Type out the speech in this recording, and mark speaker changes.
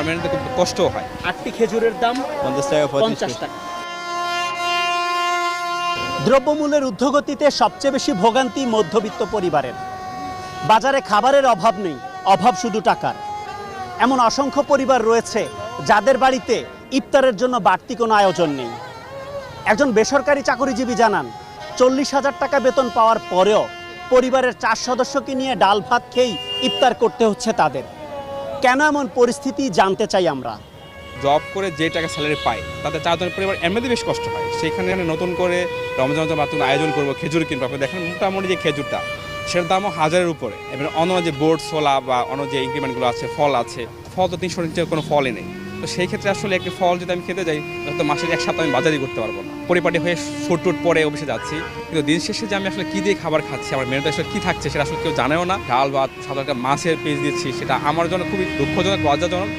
Speaker 1: মেনে খুব কষ্টও হয়।
Speaker 2: 8টি খেজুরের দাম
Speaker 3: 50 টাকা
Speaker 2: 50 টাকা। দ্রব্যমূল্যের ঊর্ধ্বগতিতে সবচেয়ে বেশি ভোগান্তি মধ্যবিত্ত পরিবারের। বাজারে খাবারের অভাব নেই, অভাব শুধু টাকার। এমন অসংখ্য পরিবার রয়েছে যাদের বাড়িতে ইফতারের জন্য বাড়তি কোনো আয়োজন নেই। একজন বেসরকারি চাকরিজীবী জানান, 40,000 টাকা বেতন পাওয়ার পরেও পরিবারের 4 সদস্যকে নিয়ে ডাল ভাত খেয়েই ইফতার করতে হচ্ছে তাদের। কেন এমন পরিস্থিতি জানতে চাই আমরা।
Speaker 1: জব করে যে টাকা স্যালারি পায় তাতে 4 জনের পরিবার এমনিতে বেশ কষ্ট হয়। সেখানে নতুন করে রমজান মাতুন আয়োজন করবো, খেজুর কিনবো। আপনি দেখেন মোটামুটি যে খেজুরটা সেটার দামও 1000-এর উপরে। এবার অন্য যে বোর্ড ছোলা বা অন্য যে ইনক্রিমেন্টগুলো আছে, ফল আছে, ফল তো 300 নিচে কোনো ফলই নেই। তো সেই ক্ষেত্রে আসলে একটি ফল যদি আমি খেতে যাই তাহলে তো মাসের 1 সপ্তাহ আমি বাজারই করতে পারবো না। পরিপাটি হয়ে ফুট পরে অফিসে যাচ্ছি, কিন্তু দিন শেষে যে আমি আসলে কী দিয়ে খাবার খাচ্ছি, আমার মেনুতে আসলে কী থাকছে সেটা আসলে কেউ জানেও না। ডাল ভাত সাধারণত মাছের পিস দিচ্ছি, সেটা আমার জন্য খুবই দুঃখজনক, লজ্জাজনক।